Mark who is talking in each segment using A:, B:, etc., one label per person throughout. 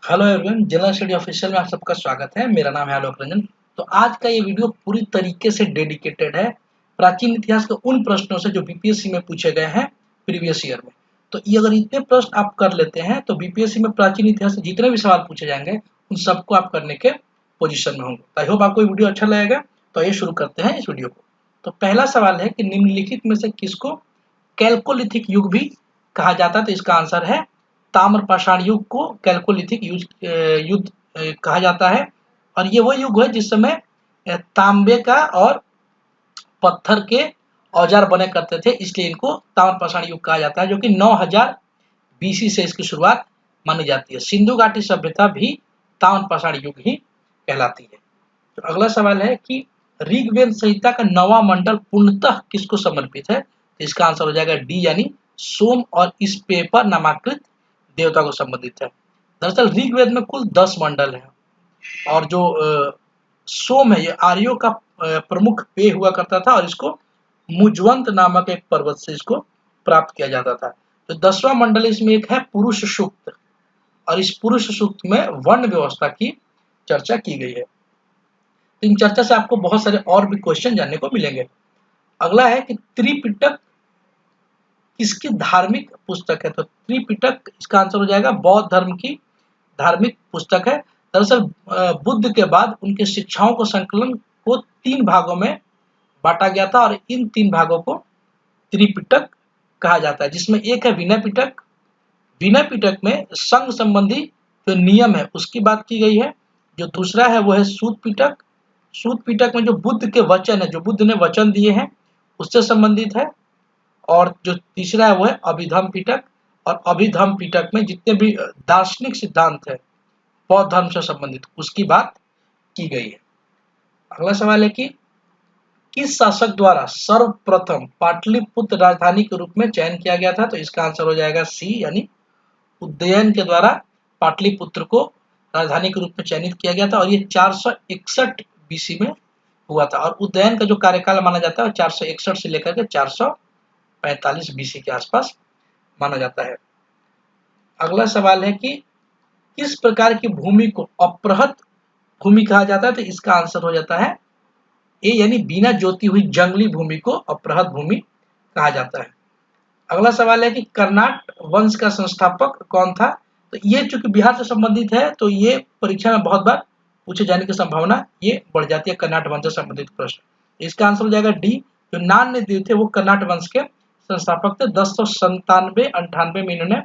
A: Hello everyone, general study official में आप सबका स्वागत है। मेरा नाम है आलोक रंजन। तो आज का ये वीडियो पूरी तरीके से डेडिकेटेड है प्राचीन इतिहास के उन प्रश्नों से जो बीपीएससी में पूछे गए हैं प्रीवियस ईयर में। तो ये अगर इतने प्रश्न आप कर लेते हैं तो बीपीएससी में प्राचीन इतिहास से जितने भी सवाल पूछे जाएंगे उन सबको आप करने के पोजिशन में होंगे। आई होप आपको ये वीडियो अच्छा लगेगा। तो ये शुरू करते हैं इस वीडियो को। तो पहला सवाल है कि निम्नलिखित में से किसको कैल्कोलिथिक युग भी कहा जाता है? तो इसका आंसर है ताम्रपाषाण युग को कैल्कोलिथिक युद्ध कहा जाता है। और ये वो युग है जिस समय तांबे का और पत्थर के औजार बने करते थे, इसलिए इनको ताम्रपाषाण युग कहा जाता है, जो कि 9000 बीसी से इसकी शुरुआत मानी जाती है। सिंधु घाटी सभ्यता भी ताम्रपाषाण युग ही कहलाती है। तो अगला सवाल है कि ऋग्वेद संहिता का 9वां मंडल पूर्णतः किसको समर्पित है? तो इसका आंसर हो जाएगा डी, यानी सोम और इस पेपर नामाकृत देवता को संबंधित है। दरअसल ऋग्वेद में कुल 10 मंडल हैं और जो सोम है ये आर्यों का प्रमुख पेय हुआ करता था और इसको मुजवंत नामक एक पर्वत से इसको प्राप्त किया जाता था। तो 10वां मंडल इसमें एक है पुरुष सूक्त, और इस पुरुष सूक्त में वर्ण व्यवस्था की चर्चा की गई है। तो इन चर्चा से आपको बहुत सारे और भी क्वेश्चन जानने को मिलेंगे। अगला है कि त्रिपिटक किसकी धार्मिक पुस्तक है? तो त्रिपिटक इसका आंसर हो जाएगा बौद्ध धर्म की धार्मिक पुस्तक है। दरअसल बुद्ध के बाद उनके शिक्षाओं को संकलन को 3 भागों में बांटा गया था और इन 3 भागों को त्रिपिटक कहा जाता है, जिसमें एक है विनय पिटक। विनय पिटक में संघ संबंधी जो नियम है उसकी बात की गई है। जो दूसरा है वो है सूत पिटक। सूत पिटक में जो बुद्ध के वचन है, जो बुद्ध ने वचन दिए हैं, उससे संबंधित है। और जो तीसरा है वो है अभिधम पिटक, और अभिधम पिटक में जितने भी दार्शनिक सिद्धांत है बौद्ध धर्म से संबंधित उसकी बात की गई है। अगला सवाल है कि किस शासक द्वारा सर्वप्रथम पाटलिपुत्र राजधानी के रूप में चयन किया गया था? तो इसका आंसर हो जाएगा सी, यानी उदयन के द्वारा पाटलिपुत्र को राजधानी के रूप में चयनित किया गया था और ये 461 बीसी में हुआ था। और उदयन का जो कार्यकाल माना जाता है 461 से लेकर के 445 बीसी के आसपास माना जाता है। अगला सवाल है कि किस प्रकार की भूमि को अपृहत भूमि कहा जाता है? तो इसका आंसर हो जाता है ए, यानी बिना जोती हुई जंगली भूमि को अपृहत भूमि कहा जाता है। अगला सवाल है कि कर्नाट वंश का संस्थापक कौन था? तो ये चूंकि बिहार से संबंधित है तो ये परीक्षा में बहुत बार पूछे जाने की संभावना ये बढ़ जाती है, कर्नाट वंश से संबंधित प्रश्न। इसका आंसर हो जाएगा डी। जो नान्यदेव थे वो कर्नाट वंश के संस्थापक थे। 1097-98 में इन्होंने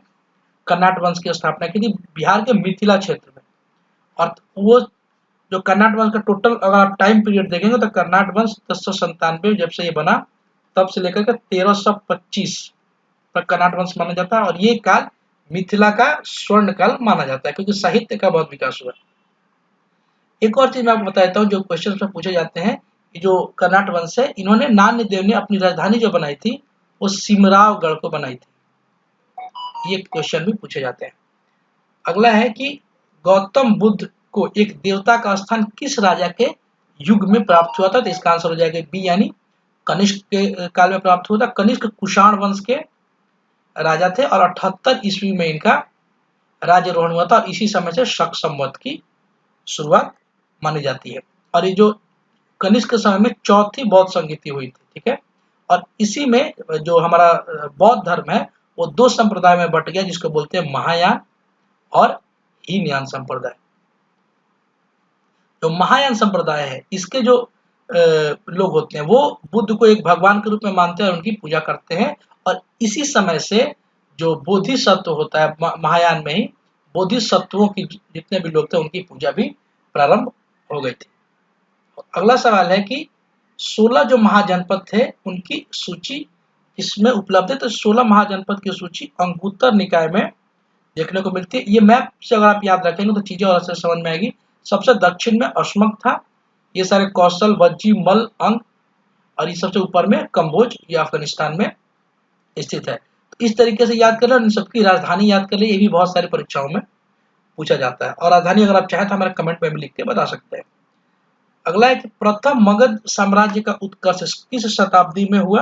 A: कर्नाट वंश की स्थापना की थी बिहार के मिथिला क्षेत्र में। और वो जो कर्नाट वंश का टोटल अगर आप टाइम पीरियड देखेंगे तो कर्नाट वंश 1097 जब से ये बना तब से लेकर के 1325 तक कर्नाट वंश माना जाता है। और ये काल मिथिला का स्वर्ण काल माना जाता है क्योंकि साहित्य का बहुत विकास हुआ। एक और चीज मैं आपको बताता हूँ जो क्वेश्चन में पूछे जाते हैं कि जो कर्नाट वंश है इन्होंने नान्यदेव ने अपनी राजधानी जो बनाई थी वो सिमरावगढ़ को बनाई थी। ये क्वेश्चन भी पूछे जाते हैं। अगला है कि गौतम बुद्ध को एक देवता का स्थान किस राजा के युग में प्राप्त हुआ था? तो इसका आंसर हो जाएगा बी, यानी कनिष्क के काल में प्राप्त हुआ था। कनिष्क कुषाण वंश के राजा थे और 78 ईस्वी में इनका राज्यारोहण हुआ था और इसी समय से शक संवत की शुरुआत मानी जाती है। और ये जो कनिष्क के समय में चौथी बौद्ध संगीति हुई थी, ठीक है। और इसी में जो हमारा बौद्ध धर्म है वो 2 संप्रदाय में बट गया, जिसको बोलते हैं महायान और हीनयान संप्रदाय। जो महायान संप्रदाय है इसके जो लोग होते हैं वो बुद्ध को एक भगवान के रूप में मानते हैं और उनकी पूजा करते हैं। और इसी समय से जो बोधिसत्व होता है महायान में ही बोधिसत्वों की जितने भी लोग थे उनकी पूजा भी प्रारंभ हो गई थी। अगला सवाल है कि 16 जो महाजनपद थे उनकी सूची इसमें उपलब्ध है? तो 16 महाजनपद की सूची अंगुत्तर निकाय में देखने को मिलती है। ये मैप से अगर आप याद रखेंगे तो चीजें और अच्छे से समझ में आएगी। सबसे दक्षिण में अशमक था, ये सारे कौशल, वज्जी, मल, अंग, और ये सबसे ऊपर में कम्बोज, ये अफगानिस्तान में स्थित है। तो इस तरीके से याद कर ले और इन सबकी राजधानी याद कर ले, ये भी बहुत सारी परीक्षाओं में पूछा जाता है। और राजधानी अगर आप चाहें तो हमारे कमेंट में भी लिख के बता सकते हैं। अगला है कि प्रथम मगध साम्राज्य का उत्कर्ष किस शताब्दी में हुआ?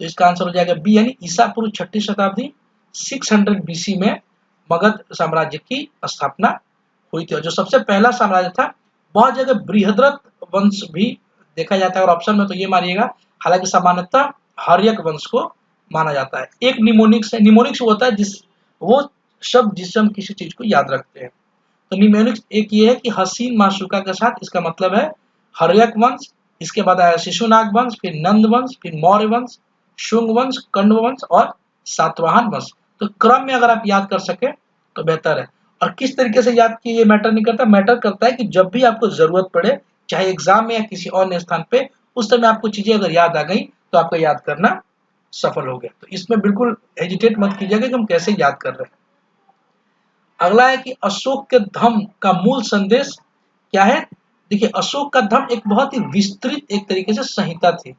A: तो इसका आंसर हो जाएगा बी, यानी ईसा पूर्व 6ठी शताब्दी 600 बीसी में मगध साम्राज्य की स्थापना हुई थी। और जो सबसे पहला साम्राज्य था, बहुत जगह बृहद्रथ वंश भी देखा जाता है, और ऑप्शन में तो ये मानिएगा, हालांकि सामान्यतः हर्यक वंश को माना जाता है। एक निमोनिक्स है, निमोनिक्स होता है वो शब्द जिससे हम किसी चीज को याद रखते हैं। तो निमोनिक्स एक ये है कि हसीन माशुका के साथ, इसका मतलब है हर्यक वंश, इसके बाद आया शिशुनाग वंश, फिर नंद वंश, फिर मौर्य वंश, शुंग वंश, कण्व वंश और सातवाहन वंश। तो क्रम में अगर आप याद कर सके तो बेहतर है। और किस तरीके से याद किए ये मैटर नहीं करता, मैटर करता है कि जब भी आपको जरूरत पड़े, चाहे एग्जाम में या किसी अन्य स्थान पे, उस समय आपको चीजें अगर याद आ गई तो आपका याद करना सफल हो गया। तो इसमें बिल्कुल हेजिटेट मत कीजिएगा कि हम कैसे याद कर रहे हैं। अगला है कि अशोक के धम्म का मूल संदेश क्या है। देखिए, अशोक का धम्म एक बहुत ही विस्तृत एक तरीके से संहिता थी,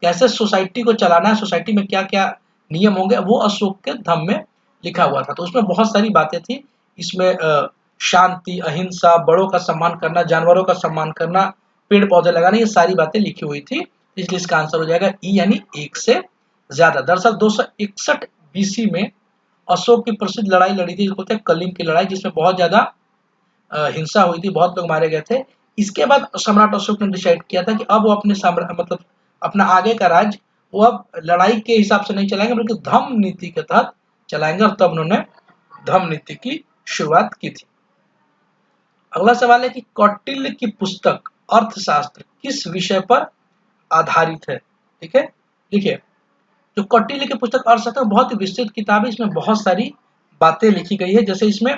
A: कैसे सोसाइटी को चलाना है, सोसाइटी में क्या क्या नियम होंगे, वो अशोक के धम्म में लिखा हुआ था। तो उसमें बहुत सारी बातें थी। इसमें शांति, अहिंसा, बड़ों का सम्मान करना, जानवरों का सम्मान करना, पेड़ पौधे लगाना, ये सारी बातें लिखी हुई थी। इसलिए इसका आंसर हो जाएगा ई, यानी एक से ज्यादा। दरअसल 261 बीसी में अशोक की प्रसिद्ध लड़ाई लड़ी थी, जिसको कहते हैं कलिंग की लड़ाई, जिसमें बहुत ज्यादा हिंसा हुई थी, बहुत लोग मारे गए थे। इसके बाद सम्राट अशोक ने डिसाइड किया था कि अब वो अपने मतलब अपना आगे का राज वो अब लड़ाई के हिसाब से नहीं चलाएंगे, बल्कि धम्म नीति के तहत चलाएंगे, और तब उन्होंने धम्म नीति की शुरुआत की थी। अगला सवाल है कि कौटिल्य की पुस्तक अर्थशास्त्र किस विषय पर आधारित है। ठीक है, देखिए, जो कौटिल्य की पुस्तक अर्थशास्त्र बहुत ही विस्तृत किताब है, इसमें बहुत सारी बातें लिखी गई है। जैसे इसमें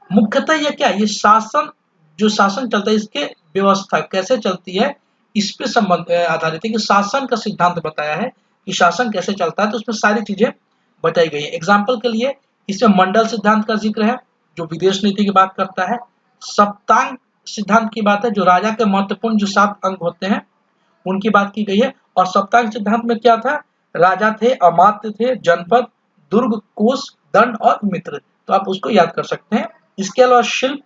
A: मुख्यतः ये क्या है, ये शासन, जो शासन चलता है, इसके व्यवस्था कैसे चलती है, इस पे संबंध आधारित है, कि शासन का सिद्धांत बताया है कि शासन कैसे चलता है। तो उसमें सारी चीजें बताई गई है। एग्जाम्पल के लिए इसमें मंडल सिद्धांत का जिक्र है, जो विदेश नीति की बात करता है। सप्तांग सिद्धांत की बात है, जो राजा के महत्वपूर्ण जो 7 अंग होते हैं उनकी बात की गई है। और सप्तांग सिद्धांत में क्या था, राजा थे, अमात्य थे, जनपद, दुर्ग, कोष, दंड और मित्र। तो आप उसको याद कर सकते हैं। इसके अलावा शिल्प,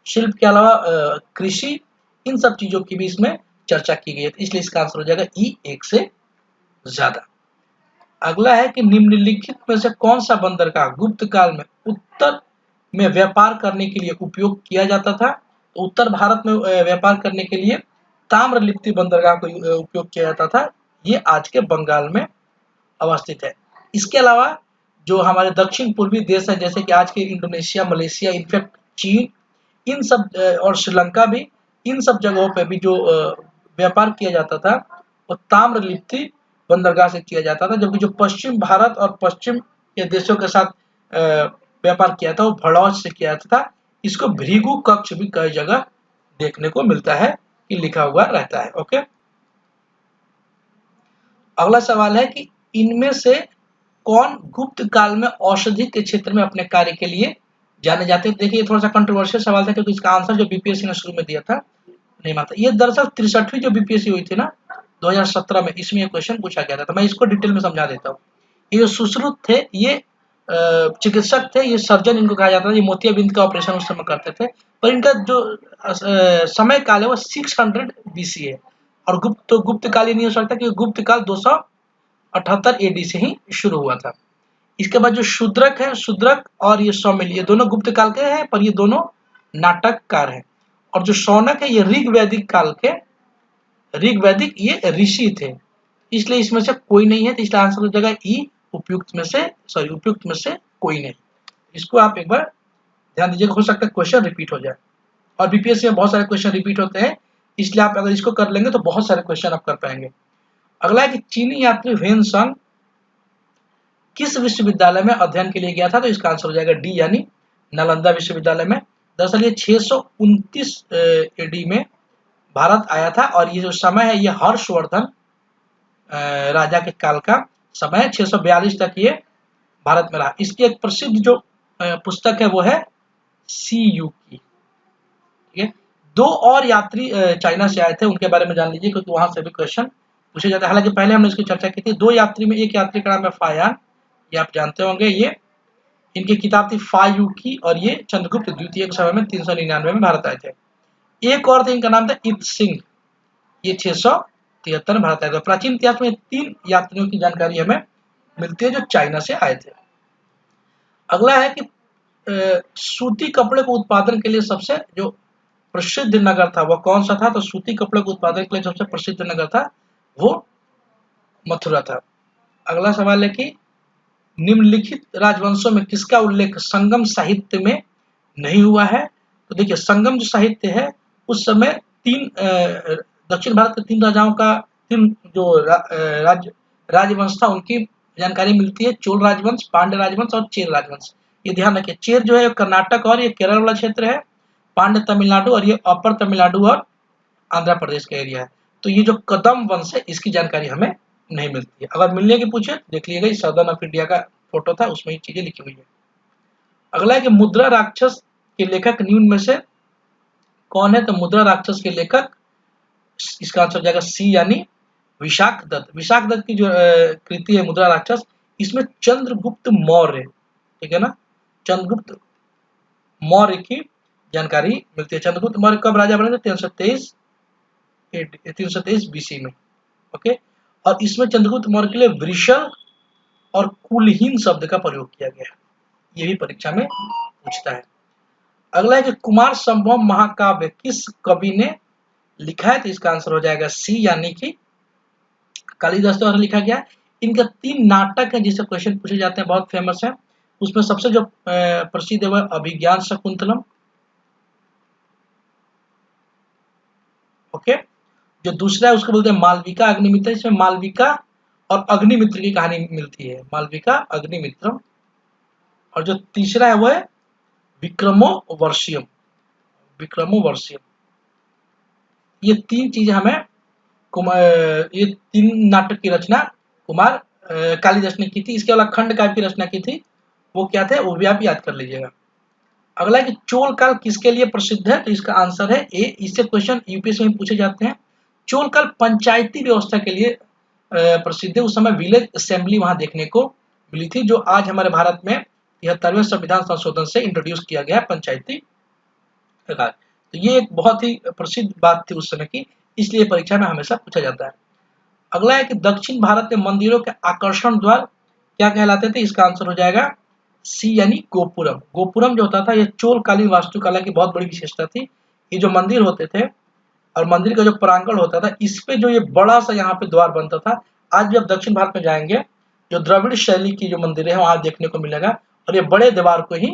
A: शिल्प के अलावा कृषि, इन सब चीजों की भी इसमें चर्चा की गई है। इसलिए इसका आंसर हो जाएगा ई, एक से ज्यादा। अगला है कि निम्नलिखित में से कौन सा बंदरगाह गुप्त काल में उत्तर में व्यापार करने के लिए उपयोग किया जाता था। तो उत्तर भारत में व्यापार करने के लिए ताम्रलिप्ति बंदरगाह को उपयोग किया जाता था। ये आज के बंगाल में अवस्थित है। इसके अलावा जो हमारे दक्षिण पूर्वी देश है, जैसे कि आज के इंडोनेशिया, मलेशिया, इनफैक्ट चीन, इन सब और श्रीलंका भी, इन सब जगहों पे भी जो व्यापार किया जाता था वो ताम्रलिप्ति बंदरगाह से किया जाता था। जबकि जो पश्चिम भारत और पश्चिम के देशों के साथ व्यापार किया था वो भड़ौच से किया जाता था। इसको भृगु कक्ष भी कई जगह देखने को मिलता है कि लिखा हुआ रहता है। ओके, अगला सवाल है कि इनमें से कौन गुप्त काल में औषधि के क्षेत्र में अपने कार्य के लिए जाने जाते थे। देखिए, थोड़ा सा कंट्रोवर्शियल सवाल था, क्योंकि इसका आंसर जो बीपीएससी ने शुरू में दिया था नहीं मानता। ये दरअसल 63वीं जो बीपीएससी हुई थी ना 2017 में, इसमें ये क्वेश्चन पूछा गया था। तो मैं इसको डिटेल में समझा देता हूँ। ये जो सुश्रुत थे, ये चिकित्सक थे, ये सर्जन इनको कहा जाता था। ये मोतियाबिंद का ऑपरेशन उस समय करते थे। पर इनका जो समय काल है वो 600 बीसी है। और गुप्त काल ये नहीं हो सकता, क्योंकि गुप्त काल 278 एडी से ही शुरू हुआ था। इसके बाद जो शूद्रक है, शूद्रक और ये सौमिल, ये दोनों गुप्त काल के हैं, पर ये दोनों नाटककार हैं। और जो शौनक है, ये ऋग वैदिक काल के, ऋग वैदिक ये ऋषि थे। इसलिए इसमें से कोई नहीं है। तो इसका आंसर हो जाएगा ई, उपयुक्त में से कोई नहीं। इसको आप एक बार ध्यान दीजिएगा, हो सकता है क्वेश्चन रिपीट हो जाए। और बीपीएससी में बहुत सारे क्वेश्चन रिपीट होते हैं, इसलिए आप अगर इसको कर लेंगे तो बहुत सारे क्वेश्चन आप कर पाएंगे। अगला है कि चीनी यात्री ह्वेन सांग किस विश्वविद्यालय में अध्ययन के लिए गया था। तो इसका आंसर हो जाएगा डी, यानी नालंदा विश्वविद्यालय में। दरअसल ये 629 एडी में भारत आया था। और ये जो समय है, ये हर्षवर्धन राजा के काल का समय है। 642 तक ये भारत में रहा। इसकी एक प्रसिद्ध जो पुस्तक है वो है सी यू की। ठीक है, 2 और यात्री चाइना से आए थे, उनके बारे में जान लीजिए, क्योंकि वहां से भी क्वेश्चन पूछे जाते हैं। हालांकि पहले हमने इसकी चर्चा की थी। 2 यात्री में एक यात्री का नाम है फायान, ये आप जानते होंगे। ये इनकी किताब थी फा यू की, और ये चंद्रगुप्त द्वितीय के समय में 399 में भारत आए थे। एक और थे, इनका नाम था इत सिंह, ये 673 में भारत आए थे। प्राचीन इतिहास में 3 यात्रियों की जानकारी हमें मिलती है जो चाइना से आए थे। अगला है कि सूती कपड़े को उत्पादन के लिए सबसे जो प्रसिद्ध नगर था वो कौन सा था? तो सूती कपड़े के उत्पादन के लिए सबसे प्रसिद्ध नगर था वो मथुरा था। अगला सवाल है कि निम्नलिखित राजवंशों में किसका उल्लेख संगम साहित्य में नहीं हुआ है? तो देखिए संगम जो साहित्य है उस समय दक्षिण भारत के 3 राजाओं का 3 जो राजवंश था उनकी जानकारी मिलती है। चोल राजवंश, पांड्य राजवंश और चेर राजवंश। ये ध्यान रखिए, चेर जो है कर्नाटक और ये केरल वाला क्षेत्र है, पांड्य तमिलनाडु और ये अपर तमिलनाडु और आंध्र प्रदेश का एरिया है। तो ये जो कदम वंश है इसकी जानकारी हमें नहीं मिलती है। अगर मिलने की पूछे देख लीजिएगा, सदर्न ऑफ इंडिया का फोटो था उसमें ये चीजें लिखी हुई है। अगला है कि मुद्रा राक्षस के लेखक निम्न में से कौन है? तो मुद्रा राक्षस के लेखक, इसका आंसर हो जाएगा सी यानी विशाख दत्त। विशाख दत्त की जो कृति है मुद्रा राक्षस, इसमें चंद्रगुप्त मौर्य, ठीक है ना, चंद्रगुप्त मौर्य की जानकारी मिलती है। चंद्रगुप्त मौर्य कब राजा बने थे? 323 बीसी में। ओके, और इसमें चंद्रगुप्त मौर्य के लिए वृषल और कुलहीन शब्द का प्रयोग किया गया है। ये भी परीक्षा में पूछता है। अगला है कि कुमार संभव महाकाव्य किस कवि ने लिखा है? तो इसका आंसर हो जाएगा सी यानी कि कालिदास द्वारा लिखा गया। इनका 3 नाटक है जिससे क्वेश्चन पूछे जाते हैं, बहुत फेमस है। उसमें सबसे जो प्रसिद्ध है वह अभिज्ञान शकुंतलम। ओके, जो दूसरा है उसको बोलते हैं मालविका अग्निमित्र। इसमें मालविका और अग्निमित्र की कहानी मिलती है, मालविका अग्निमित्रम। और जो तीसरा है वो है विक्रमोर्वशीयम, विक्रमोर्वशीयम। ये 3 चीजें हमें ये 3 नाटक की रचना कुमार कालिदास ने की थी। इसके अलावा खंड काव्य की रचना की थी, वो क्या थे वो भी आप याद कर लीजिएगा। अगला है कि चोल काल किसके लिए प्रसिद्ध है? तो इसका आंसर है ए। इससे क्वेश्चन यूपीएससी में पूछे जाते हैं। चोल काल पंचायती व्यवस्था के लिए प्रसिद्ध है। उस समय विलेज असेंबली वहां देखने को मिली थी, जो आज हमारे भारत में 73वें संविधान संशोधन से इंट्रोड्यूस किया गया पंचायती राज। तो ये एक बहुत ही प्रसिद्ध बात थी उस समय की, इसलिए परीक्षा में हमेशा पूछा जाता है। अगला है कि दक्षिण भारत में मंदिरों के आकर्षण द्वार क्या कहलाते थे? इसका आंसर हो जाएगा सी यानी गोपुरम। गोपुरम जो होता था ये चोलकालीन वास्तुकला की बहुत बड़ी विशेषता थी। ये जो मंदिर होते थे और मंदिर का जो प्रांगण होता था, इस पे जो ये बड़ा सा यहाँ पे द्वार बनता था। आज भी आप दक्षिण भारत में जाएंगे, जो द्रविड़ शैली की जो मंदिर है वहां देखने को मिलेगा, और ये बड़े द्वार को ही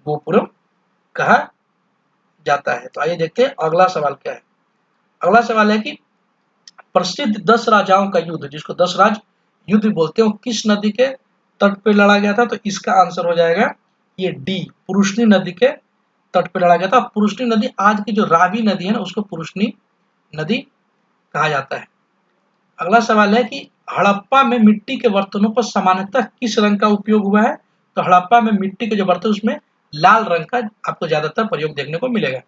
A: गोपुरम कहा जाता है। तो आइए देखते हैं अगला सवाल क्या है। अगला सवाल है कि प्रसिद्ध 10 राजाओं का युद्ध, जिसको 10 राज युद्ध बोलते हैं, वो किस नदी के तट पे लड़ा गया था? तो इसका आंसर हो जाएगा ये डी, पुरुषनी नदी के तट पे लड़ा गया था। पुरुषनी नदी आज की जो रावी नदी है ना उसको पुरुषनी नदी कहा जाता है। अगला सवाल है कि हड़प्पा में मिट्टी के बर्तनों पर सामान्यतः किस रंग का उपयोग हुआ है? तो हड़प्पा में मिट्टी के जो बर्तन उसमें लाल रंग का आपको ज्यादातर प्रयोग देखने को मिलेगा।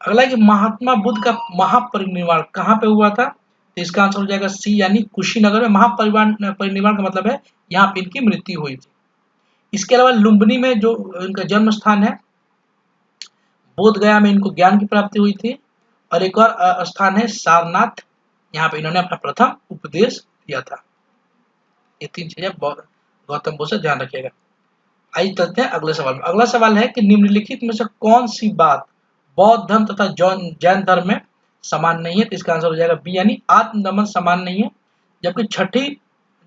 A: अगला है कि महात्मा बुद्ध का महापरिनिर्वाण कहाँ पे हुआ था? तो इसका आंसर हो जाएगा सी यानी कुशीनगर में। महापरिनिर्वाण का मतलब है यहाँ पे इनकी मृत्यु हुई थी। इसके अलावा लुम्बिनी में जो इनका जन्म स्थान है, बोध गया में इनको ज्ञान की प्राप्ति हुई थी, और एक और स्थान है सारनाथ, यहाँ पे इन्होंने अपना प्रथम उपदेश दिया था। ये 3 चीजें गौतम बुद्ध से ध्यान रखिएगा। आइए चलते हैं अगले सवाल में। अगला सवाल है कि निम्नलिखित में से कौन सी बात बौद्ध धर्म तथा जैन धर्म में समान नहीं है? तो इसका आंसर हो जाएगा बी यानी आत्मदमन समान नहीं है। जबकि 6ठी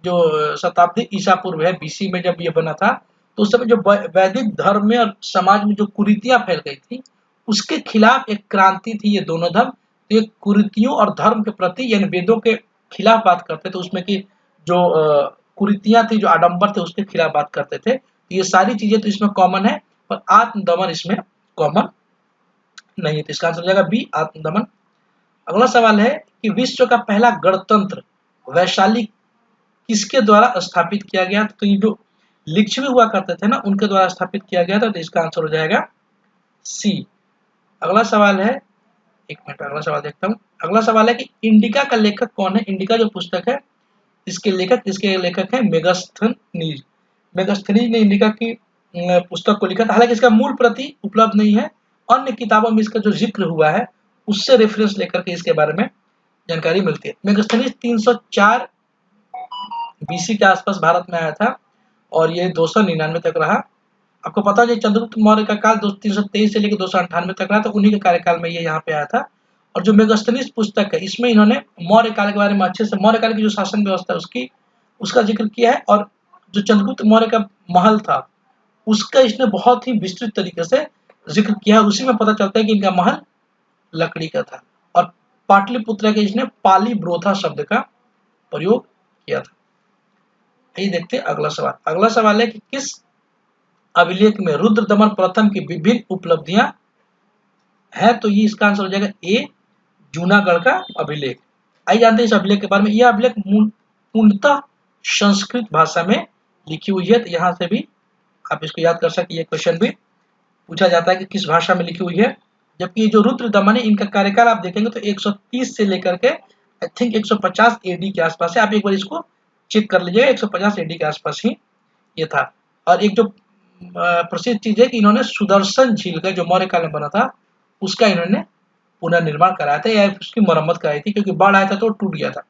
A: जो शताब्दी ईसा पूर्व है, बीसी में जब ये बना था, तो उस समय जो वैदिक धर्म में और समाज में जो कुरीतियां फैल गई थी उसके खिलाफ एक क्रांति थी ये दोनों धर्म। तो ये कुरीतियों और धर्म के प्रति यानी वेदों के खिलाफ बात करते थे, उसमें की जो कुरीतियां थी, जो आडंबर थे, उसके खिलाफ बात करते थे। ये सारी चीजें तो इसमें कॉमन है, पर आत्मदमन इसमें कॉमन नहीं है। तो इसका आंसर हो जाएगा बी आत्मदमन। अगला सवाल है कि विश्व का पहला गणतंत्र वैशाली किसके द्वारा स्थापित किया गया? तो ये जो लिच्छवी हुआ करते थे ना उनके द्वारा स्थापित किया गया था। तो इसका आंसर हो जाएगा सी। अगला सवाल है, एक मिनट अगला सवाल देखता हूँ। अगला सवाल है कि इंडिका का लेखक कौन है? इंडिका जो पुस्तक है इसके लेखक है मेगास्थनीज। मेगास्थनीज ने इंडिका की पुस्तक को लिखा था। हालांकि इसका मूल प्रति उपलब्ध नहीं है, अन्य किताबों में इसका जो जिक्र हुआ है उससे रेफरेंस लेकर के इसके बारे में जानकारी मिलती है। मेगास्थनीज 304 बीसी के आसपास भारत में आया था और ये 299 तक रहा। आपको पता है चंद्रगुप्त मौर्य का काल 323 से लेकर 298 तक रहा, तो उन्हीं के कार्यकाल में ये यहाँ पे आया था। और जो मेगास्थनीज पुस्तक है इसमें इन्होंने मौर्य काल के बारे में अच्छे से, मौर्य काल की जो शासन व्यवस्था है उसका जिक्र किया है, और जो चंद्रगुप्त मौर्य का महल था उसका इसने बहुत ही विस्तृत तरीके से जिक्र किया है। उसी में पता चलता है कि इनका महल लकड़ी का था, और पाटलिपुत्र के इसने पाली ब्रोथा शब्द का प्रयोग किया था। ये देखते हैं अगला सवाल। अगला सवाल है कि किस अभिलेख में रुद्रदमन प्रथम की विभिन्न उपलब्धियां है, तो ये इसका आंसर हो जाएगा ए, जूनागढ़ का अभिलेख। आइए जानते हैं इस अभिलेख के बारे में। यह अभिलेख पूर्णतः संस्कृत भाषा में लिखी हुई है, तो यहाँ से भी आप इसको याद कर सकते हैं। ये क्वेश्चन भी पूछा जाता है कि किस भाषा में लिखी हुई है। जबकि ये जो रुद्रदमन है इनका कार्यकाल आप देखेंगे तो 130 से लेकर के आई थिंक 150 एडी के आसपास है। आप एक बार इसको चेक कर लीजिएगा, 150 एडी के आसपास ही ये था। और एक जो प्रसिद्ध चीज है कि इन्होंने सुदर्शन झील का जो मौर्य काल में बना था उसका इन्होंने पुनर्निर्माण कराया था, या उसकी मरम्मत कराई थी, क्योंकि बाढ़ आया था तो टूट गया था।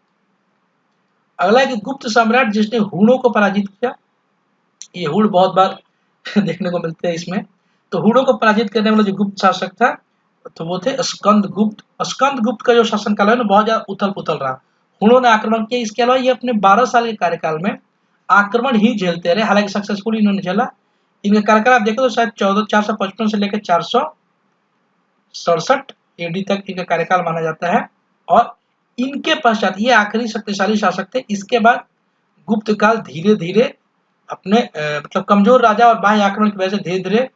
A: अगला है कि गुप्त सम्राट जिसने हूणों को पराजित किया। ये हूण बहुत बार देखने को मिलते हैं इसमें। तो हूणों को पराजित करने वाला जो गुप्त शासक था तो वो थे स्कंदगुप्त। स्कंदगुप्त का जो शासनकाल है ना बहुत ज्यादा उथल पुथल रहा। हूणों ने आक्रमण किया। इसके अलावा ये अपने 12 साल के कार्यकाल में आक्रमण ही झेलते रहे, हालांकि सक्सेसफुली इन्होंने झेला। इनका कार्यकाल आप देखो तो शायद 455 से लेकर 467 एडी तक इनका कार्यकाल माना जाता है। और इनके पश्चात ये आखिरी शक्तिशाली शासक थे। इसके बाद गुप्त काल धीरे धीरे अपने मतलब कमजोर राजा और बाह्य आक्रमण की वजह से धीरे धीरे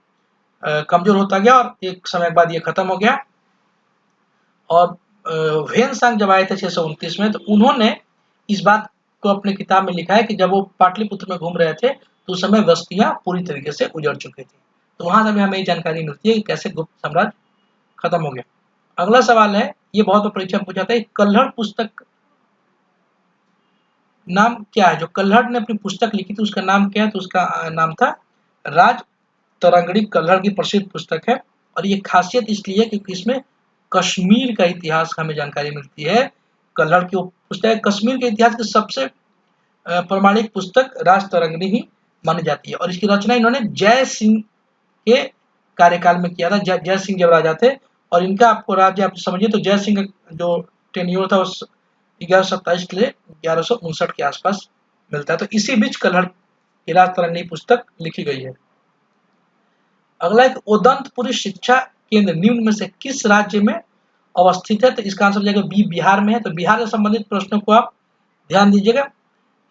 A: कमजोर होता गया, और एक समय बाद ये खत्म हो गया। और ह्वेन-सांग जब आए थे 629 में, तो उन्होंने इस बात को अपनी किताब में लिखा है कि जब वो पाटलिपुत्र में घूम रहे थे तो उस समय बस्तियां पूरी तरीके से उजड़ चुकी थी। तो वहां से भी हमें ये जानकारी मिलती है कि कैसे गुप्त साम्राज्य खत्म हो गया। अगला सवाल है, ये बहुत परीक्षा में पूछा था, कल्हड़ पुस्तक नाम क्या है? जो कल्हड़ ने अपनी पुस्तक लिखी थी उसका नाम क्या है? तो उसका नाम था राज तरंगड़ी। कल्हड़ की प्रसिद्ध पुस्तक है, और ये खासियत इसलिए क्योंकि इसमें कश्मीर का इतिहास हमें जानकारी मिलती है। कल्हड़ की पुस्तक कश्मीर के इतिहास की सबसे प्रमाणिक पुस्तक राज तरंगिणी ही मानी जाती है, और इसकी रचना इन्होंने जय सिंह के कार्यकाल में किया था। जय सिंह जब राजा थे, और इनका आपको राज्य आप समझिए तो जय सिंह जो टेन्योर था उस 1127 से 1159 के आसपास मिलता है। तो इसी बीच कल्हड़ की राज तरंगिणी पुस्तक लिखी गई है। अगला एक उदंतपुरी शिक्षा केंद्र निम्न में से किस राज्य में अवस्थित है? तो इसका आंसर हो जाएगा बी, बिहार में है। तो बिहार से संबंधित प्रश्नों को आप ध्यान दीजिएगा,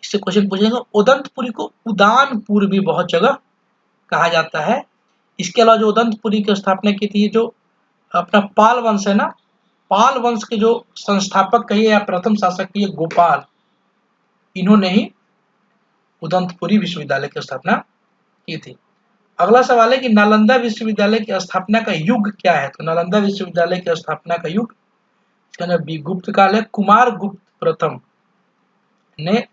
A: इससे क्वेश्चन पूछेंगे। उदंतपुरी को उदानपुर भी बहुत जगह कहा जाता है। इसके अलावा जो उदंतपुरी की स्थापना की थी, जो अपना पाल वंश है ना, पाल वंश के जो संस्थापक कहिए या प्रथम शासक कहिए गोपाल, इन्होंने ही उदंतपुरी विश्वविद्यालय की स्थापना की थी। अगला सवाल है कि नालंदा विश्वविद्यालय की स्थापना का युग क्या है? तो नालंदा विश्वविद्यालय की स्थापना का युग इसका नाम बी, गुप्त काल है। कुमार गुप्त प्रथम ने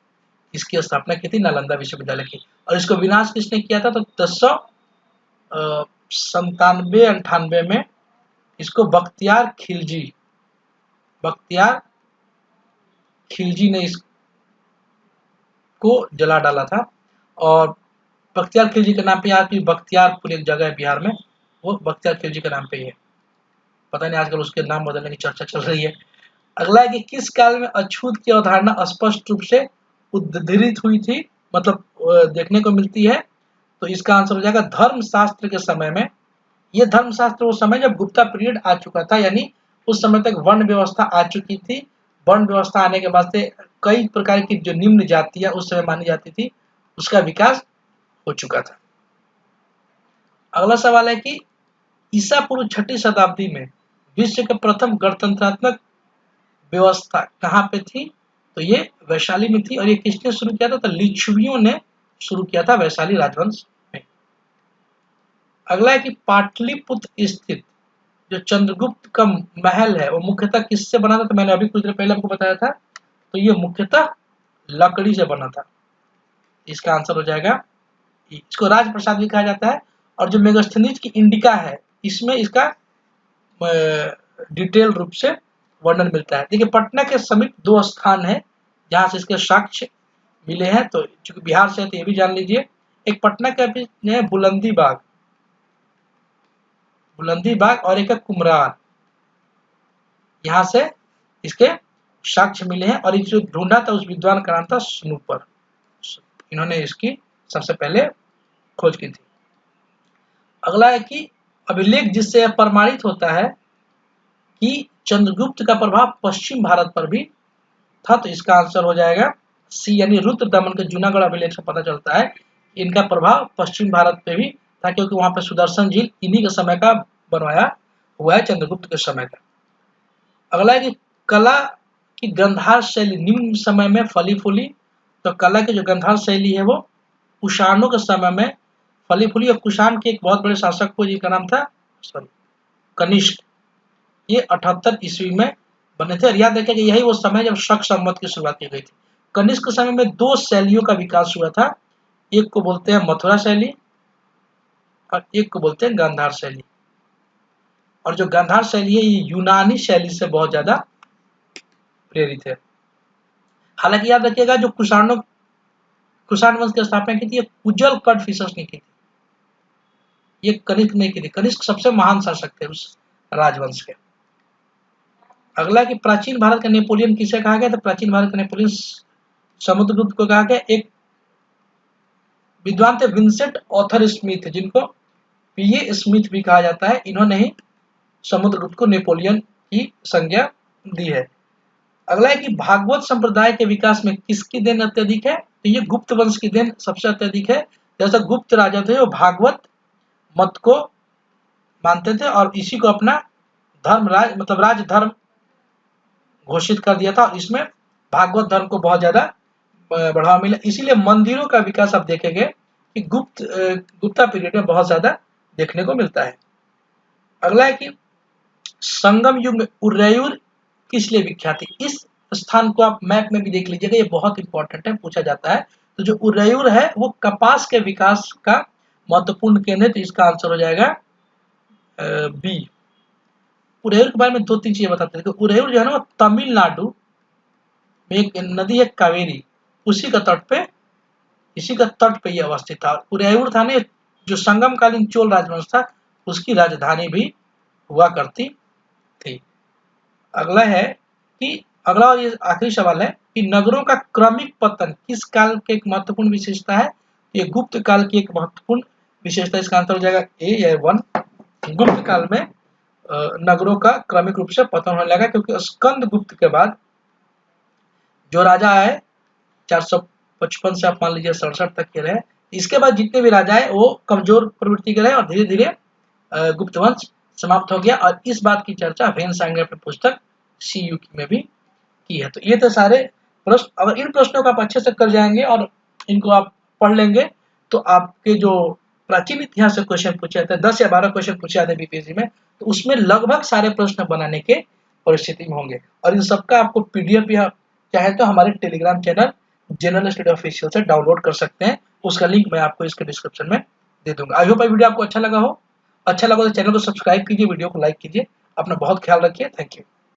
A: इसकी स्थापना की थी नालंदा विश्वविद्यालय की। और इसको विनाश किसने किया था? तो 1097-98 में इसको बख्तियार खिलजी ने इसको जला डाला था। और बख्तियार खिलजी के नाम पे यहाँ की बख्तियारपुर एक जगह है बिहार में, वो बख्तियार खिलजी के नाम पे ही है। पता नहीं आजकल उसके नाम बदलने की चर्चा चल रही है। अगला है कि किस काल में अछूत की अवधारणा स्पष्ट रूप से उद्धृत हुई थी, मतलब देखने को मिलती है? तो इसका आंसर हो जाएगा धर्मशास्त्र के समय में। ये धर्मशास्त्र उस समय जब गुप्ता पीरियड आ चुका था, यानी उस समय तक वर्ण व्यवस्था आ चुकी थी। वर्ण व्यवस्था आने के बाद से कई प्रकार की जो निम्न जातियां उस समय मानी जाती थी, उसका विकास हो चुका था। अगला सवाल है कि ईसा पूर्व 6ठी शताब्दी में विश्व के प्रथम गणतंत्रात्मक व्यवस्था कहाँ पे थी? तो ये वैशाली में थी। और ये किसने शुरू किया था? तो लिच्छवियों ने शुरू किया था, वैशाली राजवंश में। अगला है कि पाटलिपुत्र स्थित जो चंद्रगुप्त का महल है वो मुख्यतः किससे बना था? तो मैंने अभी कुछ देर पहले आपको बताया था, तो ये मुख्यतः लकड़ी से बना था। इसका आंसर हो जाएगा, इसको राजप्रसाद भी कहा जाता है। और जो मेगास्थनीज की इंडिका है इसमें इसका डिटेल रूप से वर्णन मिलता है। देखिए पटना के समीप 2 स्थान है जहां से इसके साक्ष्य मिले हैं। तो चूंकि बिहार से है तो ये भी जान लीजिए। एक पटना के बुलंदी बाग, बुलंदी बाग और एक है कुमरार। यहाँ से इसके साक्ष्य मिले हैं और जो ढूंढा था उस विद्वान का नाम था स्नूपर। इन्होंने इसकी सबसे पहले खोज की थी। अगला है कि अभिलेख जिससे यह प्रमाणित होता है कि चंद्रगुप्त का प्रभाव पश्चिम भारत पर भी था, तो इसका आंसर हो जाएगा सी, यानी रुद्रदमन के जूनागढ़ अभिलेख से पता चलता है इनका प्रभाव पश्चिम भारत पे भी था, क्योंकि वहां पर सुदर्शन झील इन्हीं के समय का बनवाया हुआ है, चंद्रगुप्त के समय का। अगला है कि कला की गंधार शैली निम्न समय में फली फूली। तो कला की जो गंधार शैली है वो कुषाणों के समय में फली फूली, और कुषाण के एक बहुत बड़े शासक को जिनका नाम था कनिष्क। ये 78 ईस्वी में बने थे। और याद रखिए कि यही वो समय जब शक संवत की शुरुआत की गई थी। कनिष्क के समय में 2 शैलियों का विकास हुआ था, एक को बोलते हैं मथुरा शैली और एक को बोलते हैं गांधार शैली। और जो गांधार शैली है ये यूनानी शैली से बहुत ज्यादा प्रेरित है। हालांकि याद रखिएगा जो कुषाण वंश की स्थापना की थी, कुजल कड़फिसस ने की थी, ये कनिष्क ने की थी। कनिष्क सबसे महान शासक थे उस राजवंश के। अगला कि प्राचीन भारत का नेपोलियन किसे कहा गया? तो प्राचीन भारत का नेपोलियन समुद्रगुप्त को कहा गया। एक विद्वान थे विंसेंट ऑथर स्मिथ, जिनको पीए स्मिथ भी कहा जाता है। इन्होंने ही समुद्रगुप्त को नेपोलियन की संज्ञा दी है। अगला है कि भागवत संप्रदाय के विकास में किसकी देन अत्यधिक है? तो ये गुप्त वंश की देन सबसे अत्यधिक है। जैसा गुप्त राजा थे वो भागवत मत को मानते थे और इसी को अपना धर्मराज मतलब राज धर्म घोषित कर दिया था, और इसमें भागवत धर्म को बहुत ज्यादा बढ़ावा मिला। इसीलिए मंदिरों का विकास आप देखेंगे कि गुप्ता पीरियड में बहुत ज्यादा देखने को मिलता है। अगला है कि संगम युग में उरैयूर किस लिए विख्यात है? इस स्थान को आप मैप में भी देख लीजिएगा, ये बहुत इंपॉर्टेंट है, पूछा जाता है। तो जो उरैयूर है वो कपास के विकास का महत्वपूर्ण केंद्र है, तो इसका आंसर हो जाएगा बी। उरैयूर के बारे में 2-3 चीजें बताते हैं। उरैयूर जो है ना वो तमिलनाडु में एक नदी है कावेरी, उसी का तट पे इसी का तट पे ये अवस्थित था। उरैयूर था ने जो संगमकालीन चोल राजवंश था उसकी राजधानी भी हुआ करती थी। अगला है कि अगला और ये आखिरी सवाल है कि नगरों का क्रमिक पतन किस काल के एक महत्वपूर्ण विशेषता है? ये गुप्त काल की एक महत्वपूर्ण विशेषता। इसका आंसर हो जाएगा ए या 1। गुप्त काल में नगरों का क्रमिक रूप से पतन होने लगा, क्योंकि स्कंद गुप्त के बाद जो राजा आए 455 से आप मान लीजिए 67 तक के रहे, इसके बाद जितने भी राजा आए वो कमजोर प्रवृत्ति के रहे और धीरे धीरे गुप्त वंश समाप्त हो गया। और इस बात की चर्चा वेनसांग ने अपनी पुस्तक सीयू में भी की है। तो ये थे सारे प्रश्न। अगर इन प्रश्नों को आप अच्छे से कर जाएंगे और इनको आप पढ़ लेंगे तो आपके जो प्राचीन इतिहास से क्वेश्चन पूछे जाते हैं, 10 या 12 क्वेश्चन पूछे जाते हैं बीपीएससी में, तो उसमें लगभग सारे प्रश्न बनाने के परिस्थिति में होंगे। और इन सबका आपको पीडीएफ या चाहे तो हमारे Telegram channel general study official से डाउनलोड कर सकते हैं। उसका लिंक मैं आपको इसके डिस्क्रिप्शन में दे दूंगा। आई होप ये वीडियो आपको अच्छा लगा हो। अच्छा लगा तो चैनल को सब्सक्राइब कीजिए, वीडियो को लाइक कीजिए। अपना बहुत ख्याल रखिए। Thank you.